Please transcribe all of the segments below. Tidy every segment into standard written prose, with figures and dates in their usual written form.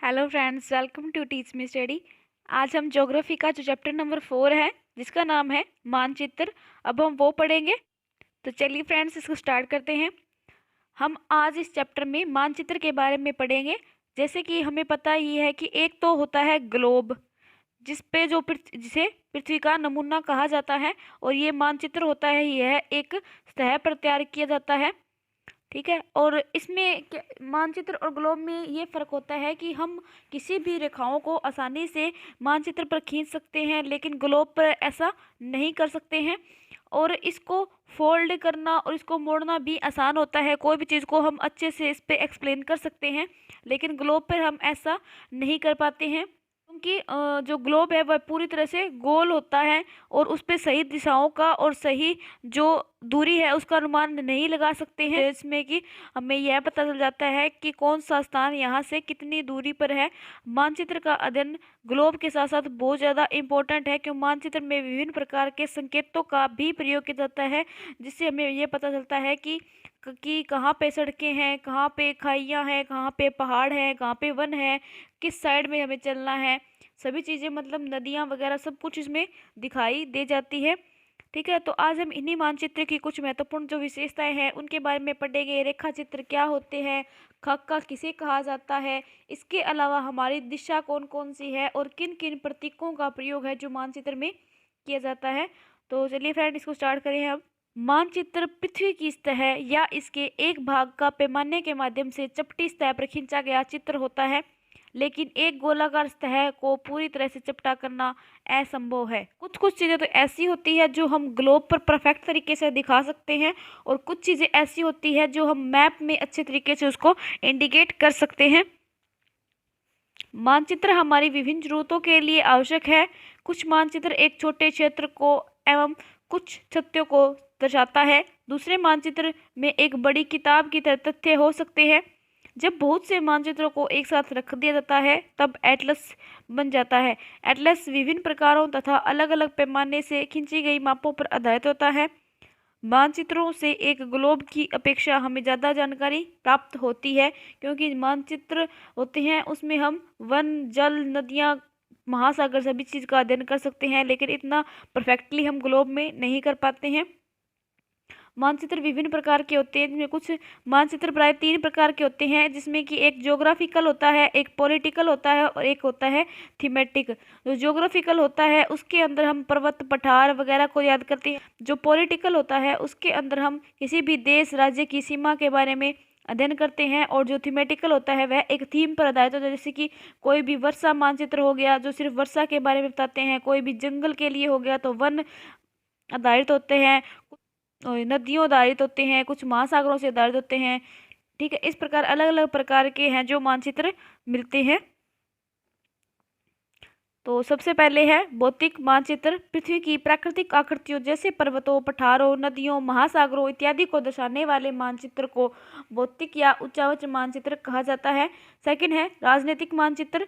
Hello friends, welcome to teach me study. आज हम geography का जो चैप्टर नंबर 4 है जिसका नाम है मानचित्र, अब हम वो पढ़ेंगे। तो चलिए फ्रेंड्स, इसको स्टार्ट करते हैं। हम आज इस चैप्टर में मानचित्र के बारे में पढ़ेंगे। जैसे कि हमें पता ही है कि एक तो होता है ग्लोब, जिस पे जिसे पृथ्वी का नमूना कहा जाता है, और ये मानचित्र होता है, यह एक सतह पर तैयार किया जाता है। ठीक है। और इसमें मानचित्र और ग्लोब में ये फ़र्क होता है कि हम किसी भी रेखाओं को आसानी से मानचित्र पर खींच सकते हैं, लेकिन ग्लोब पर ऐसा नहीं कर सकते हैं। और इसको फोल्ड करना और इसको मोड़ना भी आसान होता है। कोई भी चीज़ को हम अच्छे से इस पे एक्सप्लेन कर सकते हैं, लेकिन ग्लोब पर हम ऐसा नहीं कर पाते हैं, क्योंकि जो ग्लोब है वह पूरी तरह से गोल होता है और उस पे सही दिशाओं का और सही जो दूरी है उसका अनुमान नहीं लगा सकते हैं। इसमें कि हमें यह पता चल जाता है कि कौन सा स्थान यहाँ से कितनी दूरी पर है। मानचित्र का अध्ययन ग्लोब के साथ साथ बहुत ज़्यादा इम्पोर्टेंट है, क्योंकि मानचित्र में विभिन्न प्रकार के संकेतों का भी प्रयोग किया जाता है, जिससे हमें यह पता चलता है कि कहाँ पे सड़कें हैं, कहाँ पे खाइयाँ हैं, कहाँ पे पहाड़ हैं, कहाँ पे वन है, किस साइड में हमें चलना है। सभी चीज़ें मतलब नदियाँ वगैरह सब कुछ इसमें दिखाई दे जाती है। ठीक है। तो आज हम इन्हीं मानचित्र की कुछ महत्वपूर्ण जो विशेषताएं हैं उनके बारे में पढ़ेंगे। रेखा चित्र क्या होते हैं, खाका किसे कहा जाता है, इसके अलावा हमारी दिशा कौन कौन सी है, और किन किन प्रतीकों का प्रयोग है जो मानचित्र में किया जाता है। तो चलिए फ्रेंड, इसको स्टार्ट करें हम। मानचित्र पृथ्वी की सतह या इसके एक भाग का पैमाने के माध्यम से चपटी सतह पर खींचा गया चित्र होता है, लेकिन एक गोलाकार सतह को पूरी तरह से चपटा करना असंभव है। कुछ कुछ चीज़ें तो ऐसी होती है जो हम ग्लोब पर परफेक्ट तरीके से दिखा सकते हैं, और कुछ चीज़ें ऐसी होती है जो हम मैप में अच्छे तरीके से उसको इंडिकेट कर सकते हैं। मानचित्र हमारी विभिन्न जरूरतों के लिए आवश्यक है। कुछ मानचित्र एक छोटे क्षेत्र को एवं कुछ तथ्यों को दर्शाता है। दूसरे मानचित्र में एक बड़ी किताब की तरह तथ्य हो सकते हैं। जब बहुत से मानचित्रों को एक साथ रख दिया जाता है तब एटलस बन जाता है। एटलस विभिन्न प्रकारों तथा अलग अलग पैमाने से खींची गई मापों पर आधारित होता है। मानचित्रों से एक ग्लोब की अपेक्षा हमें ज़्यादा जानकारी प्राप्त होती है, क्योंकि मानचित्र होते हैं उसमें हम वन, जल, नदियाँ, महासागर सभी चीज़ का अध्ययन कर सकते हैं, लेकिन इतना परफेक्टली हम ग्लोब में नहीं कर पाते हैं। मानचित्र विभिन्न प्रकार के होते हैं, जिसमें कुछ मानचित्र प्राय 3 प्रकार के होते हैं, जिसमें कि एक ज्योग्राफिकल होता है, एक पॉलिटिकल होता है और एक होता है थीमेटिक। जो ज्योग्राफिकल होता है उसके अंदर हम पर्वत, पठार वगैरह को याद करते हैं। जो पॉलिटिकल होता है उसके अंदर हम किसी भी देश, राज्य की सीमा के बारे में अध्ययन करते हैं। और जो थीमेटिकल होता है वह एक थीम पर आधारित होता है, जैसे कि कोई भी वर्षा मानचित्र हो गया जो सिर्फ वर्षा के बारे में बताते हैं, कोई भी जंगल के लिए हो गया तो वन आधारित होते हैं, नदियों आधारित होते हैं, कुछ महासागरों से आधारित होते हैं। ठीक है। इस प्रकार अलग अलग प्रकार के हैं जो मानचित्र मिलते हैं। तो सबसे पहले है भौतिक मानचित्र। पृथ्वी की प्राकृतिक आकृतियों जैसे पर्वतों, पठारों, नदियों, महासागरों इत्यादि को दर्शाने वाले मानचित्र को भौतिक या उच्चावच मानचित्र कहा जाता है। सेकंड है राजनीतिक मानचित्र।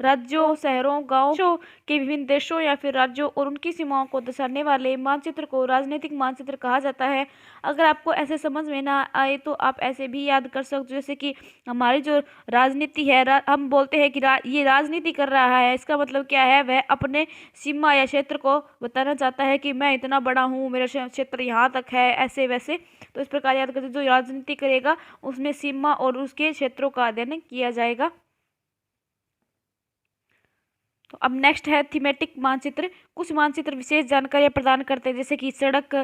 राज्यों, शहरों, गांवों के विभिन्न देशों या फिर राज्यों और उनकी सीमाओं को दर्शाने वाले मानचित्र को राजनीतिक मानचित्र कहा जाता है। अगर आपको ऐसे समझ में ना आए तो आप ऐसे भी याद कर सकते हो, जैसे कि हमारी जो राजनीति है, हम बोलते हैं कि ये राजनीति कर रहा है, इसका मतलब क्या है, वह अपने सीमा या क्षेत्र को बताना चाहता है कि मैं इतना बड़ा हूँ, मेरा क्षेत्र यहाँ तक है, ऐसे वैसे। तो इस प्रकार याद करते, जो राजनीति करेगा उसमें सीमा और उसके क्षेत्रों का अध्ययन किया जाएगा। तो अब नेक्स्ट है थीमेटिक मानचित्र। कुछ मानचित्र विशेष जानकारियां प्रदान करते हैं, जैसे कि सड़क,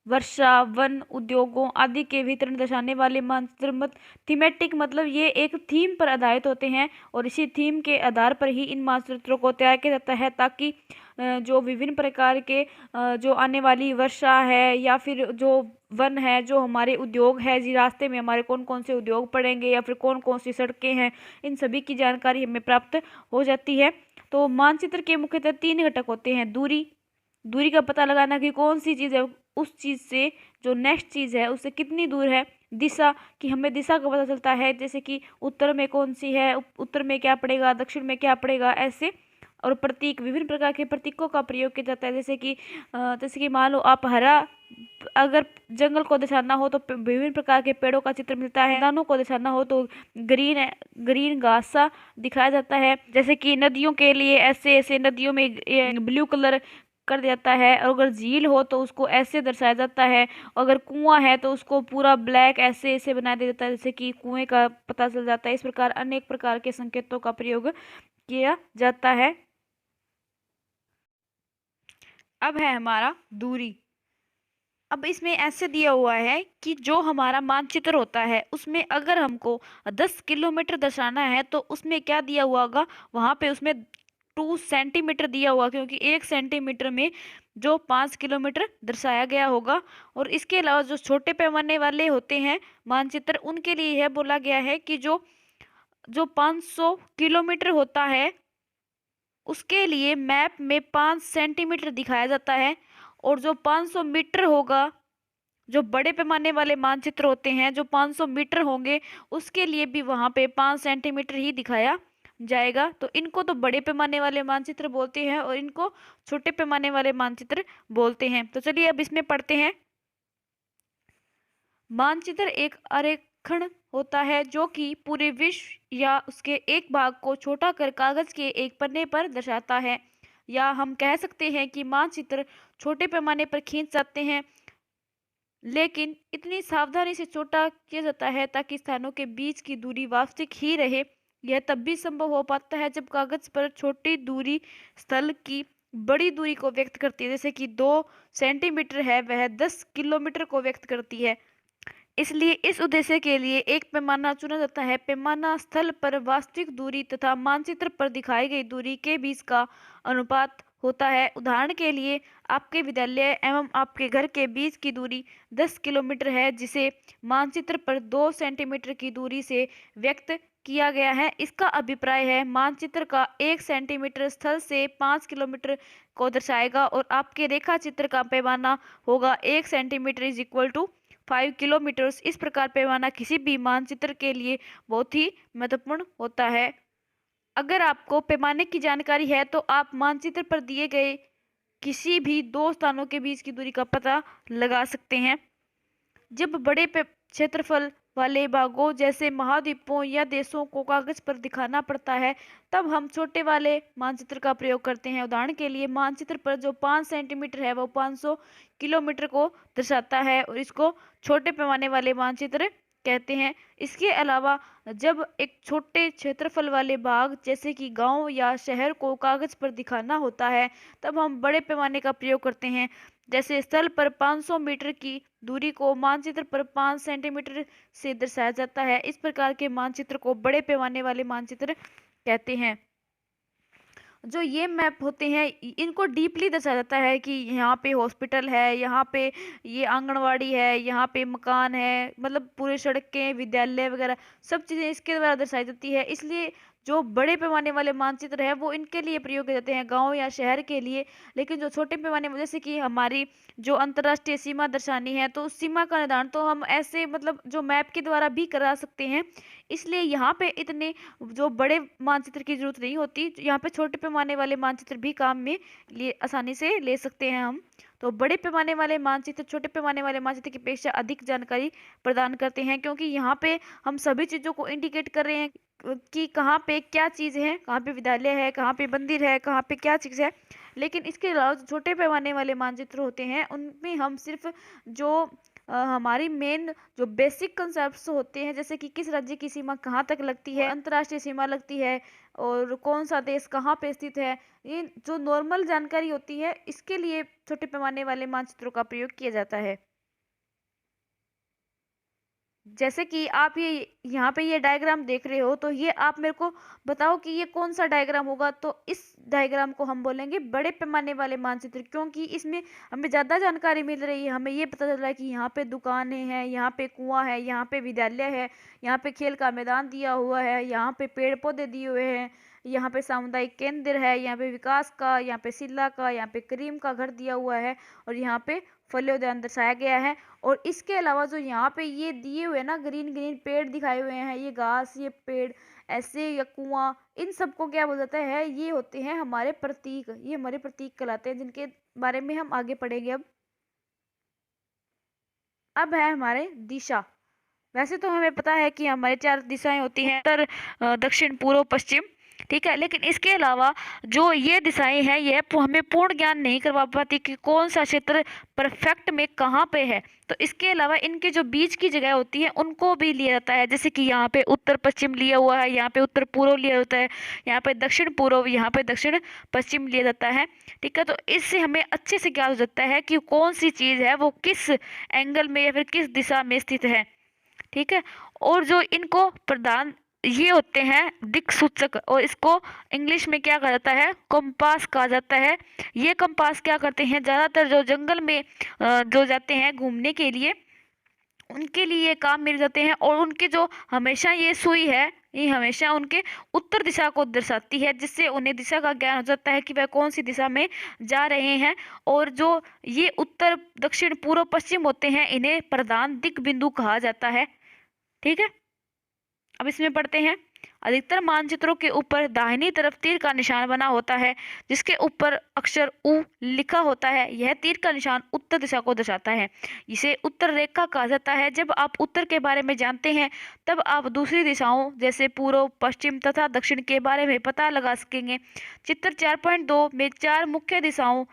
वर्षा, वन, उद्योगों आदि के वितरण दर्शाने वाले मानचित्र। थीमेटिक मतलब ये एक थीम पर आधारित होते हैं, और इसी थीम के आधार पर ही इन मानचित्रों को तैयार किया जाता है, ताकि जो विभिन्न प्रकार के जो आने वाली वर्षा है या फिर जो वन है, जो हमारे उद्योग है, जी रास्ते में हमारे कौन कौन से उद्योग पड़ेंगे या फिर कौन कौन सी सड़कें हैं, इन सभी की जानकारी हमें प्राप्त हो जाती है। तो मानचित्र के मुख्यतः 3 घटक होते हैं। दूरी का पता लगाना कि कौन सी चीज़ है उस चीज़ से जो नेक्स्ट चीज़ है उससे कितनी दूर है। दिशा, कि हमें दिशा का पता चलता है, जैसे कि उत्तर में कौन सी है, उत्तर में क्या पड़ेगा, दक्षिण में क्या पड़ेगा, ऐसे। और प्रतीक, विभिन्न प्रकार के प्रतीकों का प्रयोग किया जाता है। जैसे कि मान लो आप हरा, अगर जंगल को दर्शाना हो तो विभिन्न प्रकार के पेड़ों का चित्र मिलता है। मैदानों को दर्शाना हो तो ग्रीन ग्रीन घास सा दिखाया जाता है। जैसे कि नदियों के लिए ऐसे ऐसे नदियों में ब्लू कलर कर दिया जाता है, और अगर झील हो तो उसको ऐसे दर्शाया जाता है। अगर कुआं है तो उसको पूरा ब्लैक ऐसे ऐसे बना दिया जाता है, जैसे कि कुएं का पता चल जाता है। इस प्रकार अनेक प्रकार के संकेतों का प्रयोग किया जाता है। अब है हमारा दूरी। अब इसमें ऐसे दिया हुआ है कि जो हमारा मानचित्र होता है उसमें अगर हमको 10 किलोमीटर दर्शाना है तो उसमें क्या दिया हुआ होगा, वहां पे उसमें 2 सेंटीमीटर दिया हुआ, क्योंकि 1 सेंटीमीटर में जो 5 किलोमीटर दर्शाया गया होगा। और इसके अलावा जो छोटे पैमाने वाले होते हैं मानचित्र, उनके लिए यह बोला गया है कि जो जो 500 किलोमीटर होता है उसके लिए मैप में 5 सेंटीमीटर दिखाया जाता है। और जो 500 मीटर होगा, जो बड़े पैमाने वाले मानचित्र होते हैं जो 500 मीटर होंगे, उसके लिए भी वहां पे 5 सेंटीमीटर ही दिखाया जाएगा। तो इनको तो बड़े पैमाने वाले मानचित्र बोलते हैं और इनको छोटे पैमाने वाले मानचित्र बोलते हैं। तो चलिए अब इसमें पढ़ते हैं। मानचित्र एक आरेखण होता है जो कि पूरे विश्व या उसके एक भाग को छोटा कर कागज के एक पन्ने पर दर्शाता है। या हम कह सकते हैं कि मानचित्र छोटे पैमाने पर खींच जाते हैं, लेकिन इतनी सावधानी से छोटा किया जाता है ताकि स्थानों के बीच की दूरी वास्तविक ही रहे। यह तब भी संभव हो पाता है जब कागज पर छोटी दूरी स्थल की बड़ी दूरी को व्यक्त करती है। जैसे कि 2 सेंटीमीटर है, वह 10 किलोमीटर को व्यक्त करती है। इसलिए इस उद्देश्य के लिए एक पैमाना चुना जाता है। पैमाना स्थल पर वास्तविक दूरी तथा मानचित्र पर दिखाई गई दूरी के बीच का अनुपात होता है। उदाहरण के लिए आपके विद्यालय एवं आपके घर के बीच की दूरी 10 किलोमीटर है, जिसे मानचित्र पर 2 सेंटीमीटर की दूरी से व्यक्त किया गया है। इसका अभिप्राय है मानचित्र का 1 सेंटीमीटर स्थल से 5 किलोमीटर को दर्शाएगा और आपके रेखा चित्र का पैमाना होगा 1 centimetre is equal to 5 kilometres. इस प्रकार पैमाना किसी भी मानचित्र के लिए बहुत ही महत्वपूर्ण होता है। अगर आपको पैमाने की जानकारी है तो आप मानचित्र पर दिए गए किसी भी 2 स्थानों के बीच की दूरी का पता लगा सकते हैं। जब बड़े क्षेत्रफल वाले भागों जैसे महाद्वीपों या देशों को कागज पर दिखाना पड़ता है, तब हम छोटे वाले मानचित्र का प्रयोग करते हैं। उदाहरण के लिए मानचित्र पर जो 5 सेंटीमीटर है वो 500 किलोमीटर को दर्शाता है और इसको छोटे पैमाने वाले मानचित्र कहते हैं। इसके अलावा जब एक छोटे क्षेत्रफल वाले भाग जैसे कि गांव या शहर को कागज पर दिखाना होता है, तब हम बड़े पैमाने का प्रयोग करते हैं। जैसे स्थल पर 500 मीटर की दूरी को मानचित्र पर 5 सेंटीमीटर से दर्शाया जाता है। इस प्रकार के मानचित्र को बड़े पैमाने वाले मानचित्र कहते हैं। जो ये मैप होते हैं इनको डीपली दर्शाया जाता है कि यहाँ पे हॉस्पिटल है, यहाँ पे ये आंगनवाड़ी है, यहाँ पे मकान है, मतलब पूरे सड़कें, विद्यालय वगैरह सब चीज़ें इसके द्वारा दर्शाई जाती है। इसलिए जो बड़े पैमाने वाले मानचित्र है वो इनके लिए प्रयोग किए जाते हैं, गांव या शहर के लिए। लेकिन जो छोटे पैमाने जैसे कि हमारी जो अंतर्राष्ट्रीय सीमा दर्शानी है तो उस सीमा का निर्धारण तो हम ऐसे मतलब जो मैप के द्वारा भी करा सकते हैं। इसलिए यहाँ पे इतने जो बड़े मानचित्र की जरूरत नहीं होती, यहाँ पे छोटे पैमाने वाले मानचित्र भी काम में लिए आसानी से ले सकते हैं हम। तो बड़े पैमाने वाले मानचित्र छोटे पैमाने वाले मानचित्र की अपेक्षा अधिक जानकारी प्रदान करते हैं, क्योंकि यहाँ पे हम सभी चीज़ों को इंडिकेट कर रहे हैं कि कहाँ पे क्या चीज़ है, कहाँ पे विद्यालय है, कहाँ पे मंदिर है, कहाँ पे क्या चीज़ है। लेकिन इसके अलावा जो छोटे पैमाने वाले मानचित्र होते हैं उनमें हम सिर्फ जो हमारी मेन जो बेसिक कंसेप्ट्स होते हैं, जैसे कि किस राज्य की सीमा कहाँ तक लगती है, अंतर्राष्ट्रीय सीमा लगती है और कौन सा देश कहाँ पे स्थित है, ये जो नॉर्मल जानकारी होती है इसके लिए छोटे पैमाने वाले मानचित्रों का प्रयोग किया जाता है। जैसे कि आप ये यहाँ पे ये डायग्राम देख रहे हो, तो ये आप मेरे को बताओ कि ये कौन सा डायग्राम होगा। तो इस डायग्राम को हम बोलेंगे बड़े पैमाने वाले मानचित्र, क्योंकि इसमें हमें ज़्यादा जानकारी मिल रही है। हमें ये पता चल रहा है कि यहाँ पे दुकानें हैं, यहाँ पे कुआं है, यहाँ पे विद्यालय है, यहाँ पे खेल का मैदान दिया हुआ है, यहाँ पे पेड़ पौधे दिए हुए हैं, यहाँ पे सामुदायिक केंद्र है, यहाँ पे विकास का, यहाँ पे सिल्ला का, यहाँ पे करीम का घर दिया हुआ है और यहाँ पे फलोद्यान दर्शाया गया है। और इसके अलावा जो यहाँ पे ये दिए हुए ना ग्रीन ग्रीन पेड़ दिखाए हुए हैं, ये घास, ये पेड़, ऐसे या कुआं, इन सबको क्या बोला जाता है, ये होते हैं हमारे प्रतीक, ये हमारे प्रतीक कहलाते हैं, जिनके बारे में हम आगे पढ़ेंगे। अब है हमारे दिशा। वैसे तो हमें पता है कि हमारे 4 दिशाएं होती हैं, उत्तर, दक्षिण, पूर्व, पश्चिम, ठीक है। लेकिन इसके अलावा जो ये दिशाएं हैं, ये हमें पूर्ण ज्ञान नहीं करवा पाती कि कौन सा क्षेत्र परफेक्ट में कहाँ पे है। तो इसके अलावा इनके जो बीच की जगह होती है उनको भी लिया जाता है, जैसे कि यहाँ पे उत्तर पश्चिम लिया हुआ है, यहाँ पे उत्तर पूर्व लिया होता है, यहाँ पे दक्षिण पूर्व, यहाँ पे दक्षिण पश्चिम लिया जाता है, ठीक है। तो इससे हमें अच्छे से ज्ञात हो जाता है कि कौन सी चीज़ है वो किस एंगल में या फिर किस दिशा में स्थित है, ठीक है। और जो इनको प्रदान ये होते हैं दिक्सूचक, और इसको इंग्लिश में क्या कहा जाता है, कंपास कहा जाता है। ये कंपास क्या करते हैं, ज़्यादातर जो जंगल में जो जाते हैं घूमने के लिए, उनके लिए ये काम मिल जाते हैं। और उनके जो हमेशा ये सुई है, ये हमेशा उनके उत्तर दिशा को दर्शाती है, जिससे उन्हें दिशा का ज्ञान हो जाता है कि वह कौन सी दिशा में जा रहे हैं। और जो ये उत्तर, दक्षिण, पूर्व, पश्चिम होते हैं, इन्हें प्रधान दिक् बिंदु कहा जाता है, ठीक है। अब इसमें पढ़ते हैं। अधिकतर मानचित्रों के ऊपर दाहिनी तरफ तीर का निशान बना होता है, जिसके ऊपर अक्षर उ लिखा होता है। यह तीर का निशान उत्तर दिशा को दर्शाता है। इसे उत्तर रेखा कहा जाता है। जब आप उत्तर के बारे में जानते हैं, तब आप दूसरी दिशाओं जैसे पूर्व, पश्चिम तथा दक्षिण के बारे में पता लगा सकेंगे। चित्र 4.2 में 4 मुख्य दिशाओं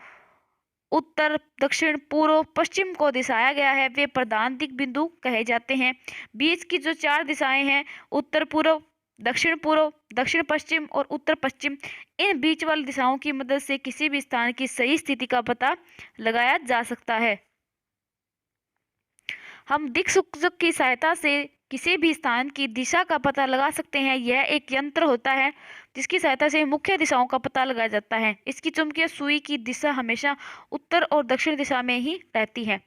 उत्तर, दक्षिण, पूर्व, पश्चिम को दर्शाया गया है। वे प्रधान दिक् बिंदु कहे जाते हैं। बीच की जो 4 दिशाएं हैं, उत्तर पूर्व, दक्षिण पश्चिम और उत्तर पश्चिम, इन बीच वाली दिशाओं की मदद से किसी भी स्थान की सही स्थिति का पता लगाया जा सकता है। हम दिक्सूचक की सहायता से किसी भी स्थान की दिशा का पता लगा सकते हैं। यह एक यंत्र होता है जिसकी सहायता से मुख्य दिशाओं का पता लगाया जाता है। इसकी चुंबकीय सुई की दिशा हमेशा उत्तर और दक्षिण दिशा में ही रहती है।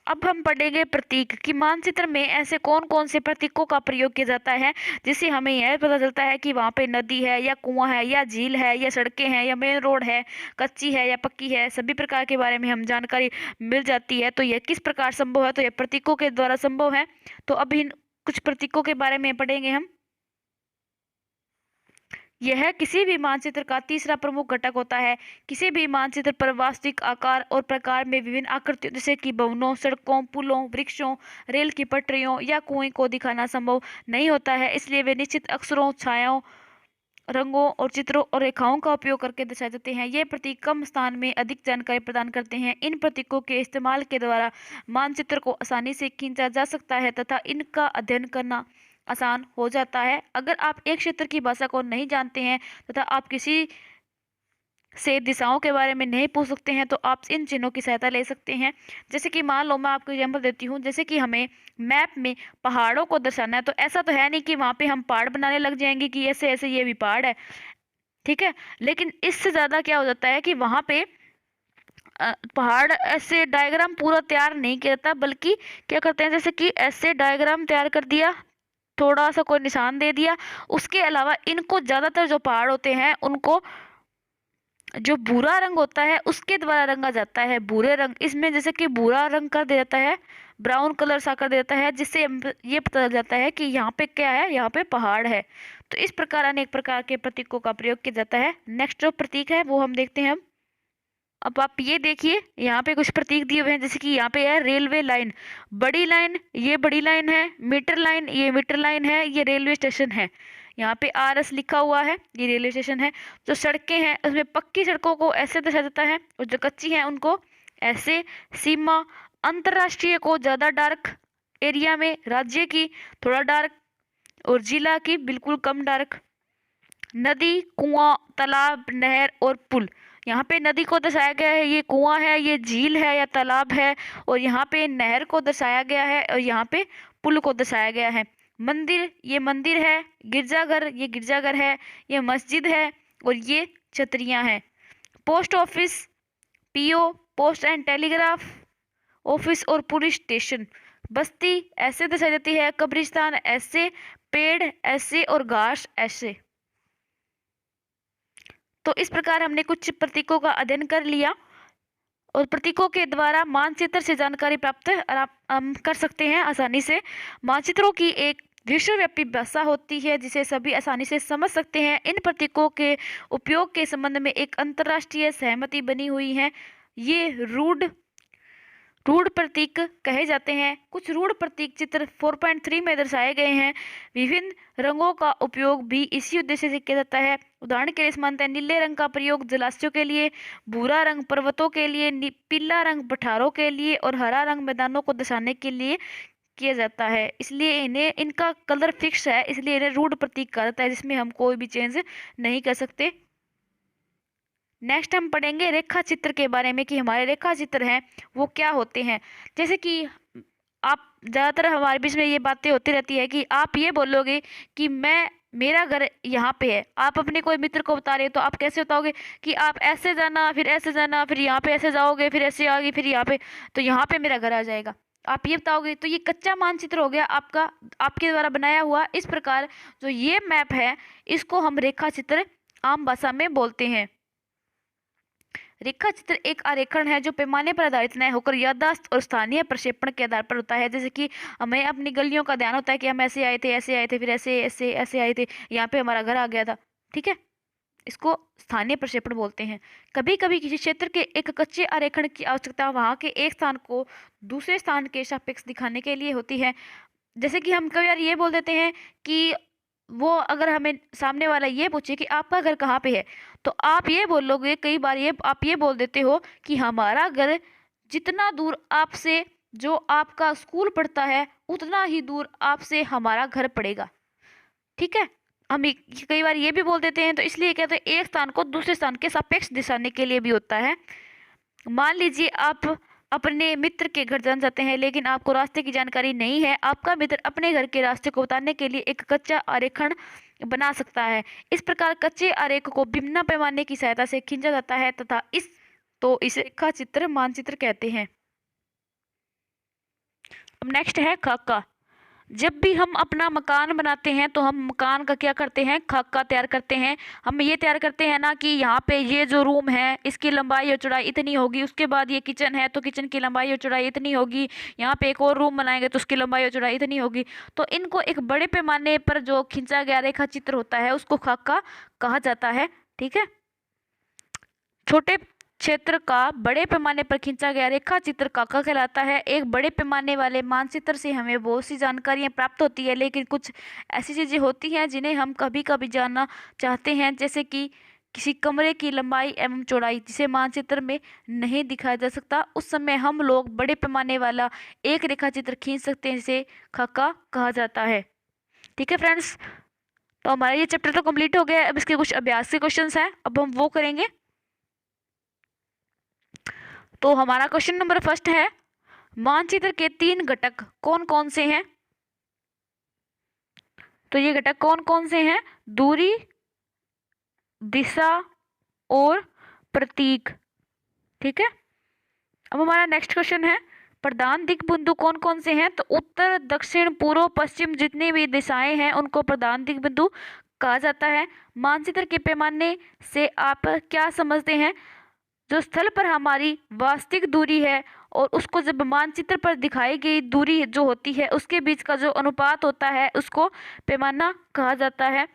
अब हम पढ़ेंगे प्रतीक कि मानचित्र में ऐसे कौन कौन से प्रतीकों का प्रयोग किया जाता है, जिससे हमें यह पता चलता है कि वहाँ पे नदी है या कुआं है या झील है या सड़कें हैं या मेन रोड है, कच्ची है या पक्की है, सभी प्रकार के बारे में हम जानकारी मिल जाती है। तो यह किस प्रकार संभव है, तो यह प्रतीकों के द्वारा संभव है। तो अब इन कुछ प्रतीकों के बारे में पढ़ेंगे हम। यह किसी भी मानचित्र का तीसरा प्रमुख घटक होता है। किसी भी मानचित्र पर वास्तविक आकार और प्रकार में विभिन्न आकृतियों जैसे कि भवनों, सड़कों, पुलों, वृक्षों, रेल की पटरियों या कुएं को दिखाना संभव नहीं होता है। इसलिए वे निश्चित अक्षरों, छायाओं, रंगों और चित्रों और रेखाओं का उपयोग करके दर्शाए जाते हैं। ये प्रतीक कम स्थान में अधिक जानकारी प्रदान करते हैं। इन प्रतीकों के इस्तेमाल के द्वारा मानचित्र को आसानी से खींचा जा सकता है तथा इनका अध्ययन करना आसान हो जाता है। अगर आप एक क्षेत्र की भाषा को नहीं जानते हैं तथा आप किसी से दिशाओं के बारे में नहीं पूछ सकते हैं, तो आप इन चिन्हों की सहायता ले सकते हैं। जैसे कि मान लो, मैं आपको एग्जाम्पल देती हूँ, जैसे कि हमें मैप में पहाड़ों को दर्शाना है, तो ऐसा तो है नहीं कि वहाँ पे हम पहाड़ बनाने लग जाएंगे कि ऐसे ऐसे ये भी पहाड़ है, ठीक है। लेकिन इससे ज़्यादा क्या हो जाता है कि वहाँ पे पहाड़ ऐसे डायग्राम पूरा तैयार नहीं किया जाता, बल्कि क्या करते हैं, जैसे कि ऐसे डायग्राम तैयार कर दिया, थोड़ा सा कोई निशान दे दिया। उसके अलावा इनको ज़्यादातर जो पहाड़ होते हैं उनको जो भूरा रंग होता है उसके द्वारा रंगा जाता है। भूरे रंग, इसमें जैसे कि भूरा रंग कर दिया जाता है, ब्राउन कलर सा कर देता है, जिससे ये पता चल जाता है कि यहाँ पे क्या है, यहाँ पे पहाड़ है। तो इस प्रकार अनेक प्रकार के प्रतीकों का प्रयोग किया जाता है। नेक्स्ट जो प्रतीक है वो हम देखते हैं। अब आप ये देखिए, यहाँ पे कुछ प्रतीक दिए हुए हैं, जैसे कि यहाँ पे है रेलवे लाइन, बड़ी लाइन, ये बड़ी लाइन है, मीटर लाइन, ये मीटर लाइन है, ये रेलवे स्टेशन है। यहाँ पे RS लिखा हुआ है, ये रेलवे स्टेशन है। जो सड़कें हैं उसमें पक्की सड़कों को ऐसे दर्शाया जाता है और जो कच्ची हैं उनको ऐसे। सीमा अंतर्राष्ट्रीय को ज़्यादा डार्क एरिया में, राज्य की थोड़ा डार्क और जिला की बिल्कुल कम डार्क। नदी, कुआं, तालाब, नहर और पुल, यहाँ पे नदी को दर्शाया गया है, ये कुआं है, ये झील है या तालाब है, और यहाँ पे नहर को दर्शाया गया है और यहाँ पे पुल को दर्शाया गया है। मंदिर, ये मंदिर है। गिरजाघर, ये गिरजाघर है, ये मस्जिद है और ये छतरियाँ हैं। Post office, PO, post and telegraph office और पुलिस स्टेशन। बस्ती ऐसे दर्शाई जाती है, कब्रिस्तान ऐसे, पेड़ ऐसे और घास ऐसे। तो इस प्रकार हमने कुछ प्रतीकों का अध्ययन कर लिया और प्रतीकों के द्वारा मानचित्र से जानकारी प्राप्त हम कर सकते हैं आसानी से। मानचित्रों की एक विश्वव्यापी भाषा होती है जिसे सभी आसानी से समझ सकते हैं। इन प्रतीकों के उपयोग के संबंध में एक अंतर्राष्ट्रीय सहमति बनी हुई है। ये रूढ़ प्रतीक कहे जाते हैं। कुछ रूढ़ प्रतीक चित्र 4.3 में दर्शाए गए हैं। विभिन्न रंगों का उपयोग भी इसी उद्देश्य से किया जाता है। उदाहरण के लिए मानते हैं नीले रंग का प्रयोग जलाशयों के लिए, भूरा रंग पर्वतों के लिए, पीला रंग पठारों के लिए और हरा रंग मैदानों को दर्शाने के लिए किया जाता है। इसलिए इनका कलर फिक्स है, इसलिए इन्हें रूढ़ प्रतीक कहा जाता है, जिसमें हम कोई भी चेंज नहीं कर सकते। नेक्स्ट हम पढ़ेंगे रेखा चित्र के बारे में कि हमारे रेखा चित्र हैं वो क्या होते हैं। जैसे कि आप ज़्यादातर हमारे बीच में ये बातें होती रहती है कि आप ये बोलोगे कि मेरा घर यहाँ पे है। आप अपने कोई मित्र को बता रहे हो तो आप कैसे बताओगे कि आप ऐसे जाना, फिर ऐसे जाना, फिर यहाँ पे ऐसे जाओगे, फिर ऐसे आओगे, फिर यहाँ पे, तो यहाँ पे मेरा घर आ जाएगा, आप ये बताओगे। तो ये कच्चा मानचित्र हो गया आपका, आपके द्वारा बनाया हुआ। इस प्रकार जो ये मैप है इसको हम रेखा चित्र आम भाषा में बोलते हैं। रेखा चित्र एक आरेखन है जो पैमाने पर आधारित न होकर याददाश्त और स्थानीय प्रक्षेपण के आधार पर होता है। जैसे कि हमें अपनी गलियों का ध्यान होता है कि हम ऐसे आए थे, फिर ऐसे ऐसे ऐसे आए थे, यहाँ पे हमारा घर आ गया था, ठीक है। इसको स्थानीय प्रक्षेपण बोलते हैं। कभी कभी किसी क्षेत्र के एक कच्चे आरेखन की आवश्यकता वहाँ के एक स्थान को दूसरे स्थान के सापेक्ष दिखाने के लिए होती है। जैसे कि हम कभी यार ये बोल देते हैं कि वो अगर हमें सामने वाला ये पूछे कि आपका घर कहाँ पे है, तो आप ये बोलोगे, कई बार ये आप ये बोल देते हो कि हमारा घर जितना दूर आपसे जो आपका स्कूल पड़ता है उतना ही दूर आपसे हमारा घर पड़ेगा, ठीक है। हम कई बार ये भी बोल देते हैं, तो इसलिए कहते हैं एक स्थान को दूसरे स्थान के सापेक्ष दिखाने के लिए भी होता है। मान लीजिए आप अपने मित्र के घर जाना चाहते हैं लेकिन आपको रास्ते की जानकारी नहीं है। आपका मित्र अपने घर के रास्ते को बताने के लिए एक कच्चा आरेखन बना सकता है। इस प्रकार कच्चे आरेख को भिन्न पैमाने की सहायता से खींचा जाता है तथा इसे रेखा चित्र मानचित्र कहते हैं। अब नेक्स्ट है खाका। जब भी हम अपना मकान बनाते हैं तो हम मकान का क्या करते हैं, खाका तैयार करते हैं। हम ये तैयार करते हैं ना कि यहाँ पे ये जो रूम है इसकी लंबाई और चौड़ाई इतनी होगी, उसके बाद ये किचन है तो किचन की लंबाई और चौड़ाई इतनी होगी, यहाँ पे एक और रूम बनाएंगे तो उसकी लंबाई और चौड़ाई इतनी होगी। तो इनको एक बड़े पैमाने पर जो खींचा गया रेखा चित्र होता है उसको खाका कहा जाता है, ठीक है। छोटे क्षेत्र का बड़े पैमाने पर खींचा गया रेखा चित्र खाका कहलाता है। एक बड़े पैमाने वाले मानचित्र से हमें बहुत सी जानकारियां प्राप्त होती है, लेकिन कुछ ऐसी चीज़ें होती हैं जिन्हें हम कभी कभी जानना चाहते हैं, जैसे कि किसी कमरे की लंबाई एवं चौड़ाई जिसे मानचित्र में नहीं दिखाया जा सकता। उस समय हम लोग बड़े पैमाने वाला एक रेखा चित्र खींच सकते हैं जिसे खाका कहा जाता है, ठीक है फ्रेंड्स। तो हमारा ये चैप्टर तो कंप्लीट हो गया। अब इसके कुछ अभ्यास के क्वेश्चन हैं, अब हम वो करेंगे। तो हमारा क्वेश्चन नंबर फर्स्ट है, मानचित्र के 3 घटक कौन कौन से हैं। तो ये घटक कौन कौन से हैं, दूरी, दिशा और प्रतीक, ठीक है। अब हमारा नेक्स्ट क्वेश्चन है, प्रधान दिक् बिंदु कौन कौन से हैं। तो उत्तर, दक्षिण, पूर्व, पश्चिम जितनी भी दिशाएं हैं उनको प्रधान दिक् बिंदु कहा जाता है। मानचित्र के पैमाने से आप क्या समझते हैं, जो स्थल पर हमारी वास्तविक दूरी है और उसको जब मानचित्र पर दिखाई गई दूरी जो होती है उसके बीच का जो अनुपात होता है उसको पैमाना कहा जाता है।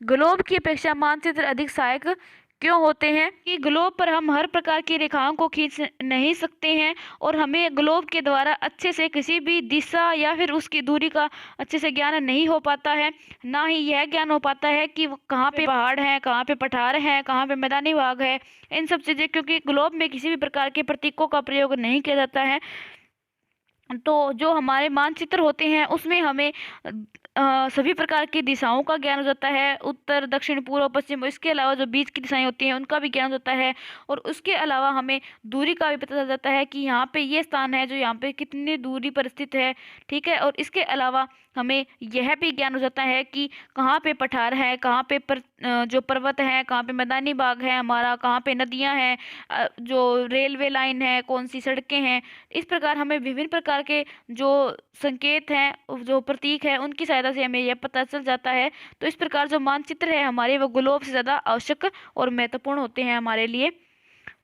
ग्लोब की अपेक्षा मानचित्र अधिक सहायक क्यों होते हैं, कि ग्लोब पर हम हर प्रकार की रेखाओं को खींच नहीं सकते हैं और हमें ग्लोब के द्वारा अच्छे से किसी भी दिशा या फिर उसकी दूरी का अच्छे से ज्ञान नहीं हो पाता है। ना ही यह ज्ञान हो पाता है कि कहाँ पे पहाड़ हैं, कहाँ पे पठार हैं, कहाँ पे मैदानी भाग है, इन सब चीज़ें, क्योंकि ग्लोब में किसी भी प्रकार के प्रतीकों का प्रयोग नहीं किया जाता है। तो जो हमारे मानचित्र होते हैं उसमें हमें सभी प्रकार की दिशाओं का ज्ञान हो जाता है, उत्तर, दक्षिण, पूर्व, पश्चिम। इसके अलावा जो बीच की दिशाएं होती हैं उनका भी ज्ञान होता है और उसके अलावा हमें दूरी का भी पता चल जाता है कि यहाँ पे ये स्थान है जो यहाँ पे कितनी दूरी पर स्थित है, ठीक है। और इसके अलावा हमें यह भी ज्ञान हो जाता है कि कहाँ पे पठार है, कहाँ पे जो पर्वत है, कहाँ पे मैदानी भाग है हमारा, कहाँ पे नदियाँ हैं, जो रेलवे लाइन है, कौन सी सड़कें हैं। इस प्रकार हमें विभिन्न प्रकार के जो संकेत हैं, जो प्रतीक है, उनकी सहायता से हमें यह पता चल जाता है। तो इस प्रकार जो मानचित्र है हमारे वो ग्लोब से ज़्यादा आवश्यक और महत्वपूर्ण होते हैं हमारे लिए।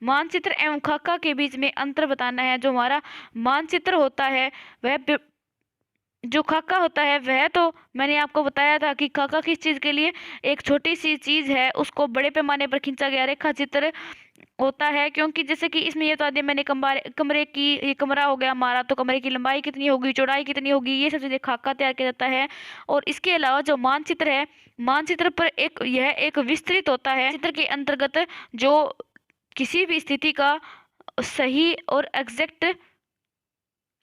मानचित्र एवं खाका के बीच में अंतर बताना है। जो हमारा मानचित्र होता है वह जो खाका होता है वह तो मैंने आपको बताया था कि खाका किस चीज़ के लिए, एक छोटी सी चीज़ है उसको बड़े पैमाने पर खींचा गया रेखा चित्र होता है। क्योंकि जैसे कि इसमें ये तो आदि मैंने कमरे की, ये कमरा हो गया हमारा, तो कमरे की लंबाई कितनी होगी, चौड़ाई कितनी होगी, ये सब चीज़ें खाका तैयार किया जाता है। और इसके अलावा जो मानचित्र है, मानचित्र पर यह एक विस्तृत होता है। चित्र के अंतर्गत जो किसी भी स्थिति का सही और एग्जैक्ट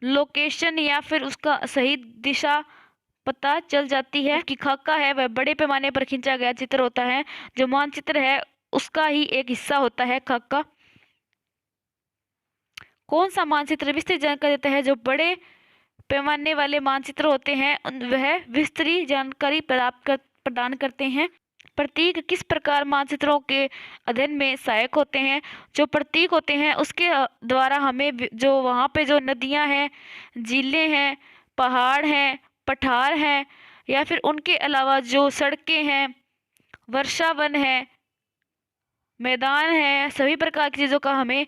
लोकेशन या फिर उसका सही दिशा पता चल जाती है। कि खाका है वह बड़े पैमाने पर खींचा गया चित्र होता है। जो मानचित्र है उसका ही एक हिस्सा होता है खाका। कौन सा मानचित्र विस्तृत जानकारी देता है? जो बड़े पैमाने वाले मानचित्र होते हैं वह विस्तृत जानकारी प्रदान करते हैं। प्रतीक किस प्रकार मानचित्रों के अध्ययन में सहायक होते हैं? जो प्रतीक होते हैं उसके द्वारा हमें जो वहाँ पे जो नदियाँ हैं, झीलें हैं, पहाड़ हैं, पठार हैं, या फिर उनके अलावा जो सड़कें हैं, वर्षावन है, मैदान है, सभी प्रकार की चीज़ों का हमें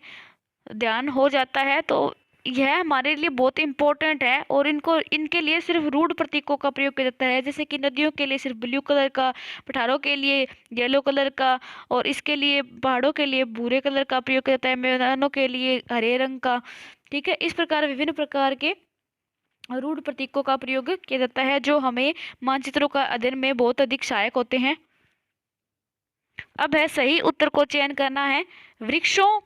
ध्यान हो जाता है। तो यह हमारे लिए बहुत इम्पोर्टेंट है। और इनके लिए सिर्फ रूढ़ प्रतीकों का प्रयोग किया जाता है। जैसे कि नदियों के लिए सिर्फ ब्लू कलर का, पठारों के लिए येलो कलर का, और इसके लिए पहाड़ों के लिए भूरे कलर का प्रयोग किया जाता है, मैदानों के लिए हरे रंग का। ठीक है, इस प्रकार विभिन्न प्रकार के रूढ़ प्रतीकों का प्रयोग किया जाता है जो हमें मानचित्रों का अध्ययन में बहुत अधिक सहायक होते हैं। अब है सही उत्तर को चयन करना है। वृक्षों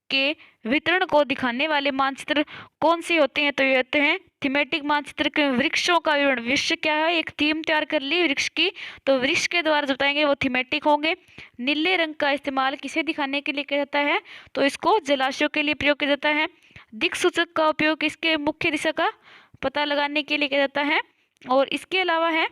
के वितरण को दिखाने वाले मानचित्र कौन से होते हैं? तो ये होते हैं थीमेटिक मानचित्र के। वृक्षों का विवरण, वृक्ष क्या है, एक थीम तैयार कर ली वृक्ष की, तो वृक्ष के द्वारा जो बताएंगे वो थीमेटिक होंगे। नीले रंग का इस्तेमाल किसे दिखाने के लिए किया जाता है? तो इसको जलाशयों के लिए प्रयोग किया जाता है। दिक्सूचक का उपयोग इसके मुख्य दिशा का पता लगाने के लिए किया जाता है। और इसके अलावा है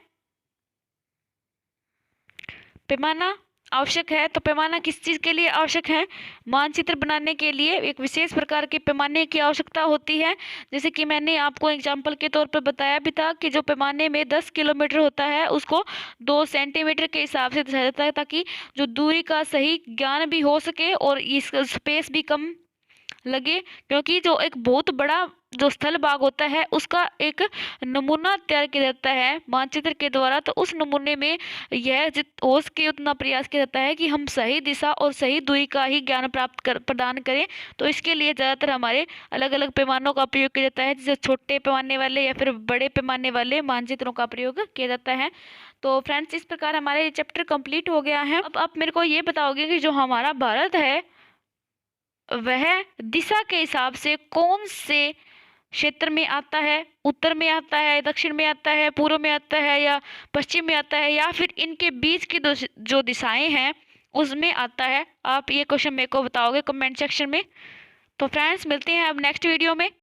पैमाना आवश्यक है। तो पैमाना किस चीज़ के लिए आवश्यक है? मानचित्र बनाने के लिए एक विशेष प्रकार के पैमाने की आवश्यकता होती है। जैसे कि मैंने आपको एग्जाम्पल के तौर पर बताया भी था कि जो पैमाने में 10 किलोमीटर होता है उसको 2 सेंटीमीटर के हिसाब से दर्शाया जाता है, ताकि जो दूरी का सही ज्ञान भी हो सके और इस स्पेस भी कम लगे। क्योंकि जो एक बहुत बड़ा जो स्थल भाग होता है उसका एक नमूना तैयार किया जाता है मानचित्र के द्वारा, तो उस नमूने में यह हो सके उतना प्रयास किया जाता है कि हम सही दिशा और सही दूरी का ही ज्ञान प्रदान करें। तो इसके लिए ज़्यादातर हमारे अलग अलग पैमानों का प्रयोग किया जाता है, जैसे छोटे पैमाने वाले या फिर बड़े पैमाने वाले मानचित्रों का प्रयोग किया जाता है। तो फ्रेंड्स, इस प्रकार हमारे चैप्टर कंप्लीट हो गया है। अब आप मेरे को ये बताओगे कि जो हमारा भारत है वह दिशा के हिसाब से कौन से क्षेत्र में आता है? उत्तर में आता है, दक्षिण में आता है, पूर्व में आता है, या पश्चिम में आता है, या फिर इनके बीच की जो दिशाएं हैं उसमें आता है? आप ये क्वेश्चन मेरे को बताओगे कमेंट सेक्शन में। तो फ्रेंड्स, मिलते हैं अब नेक्स्ट वीडियो में।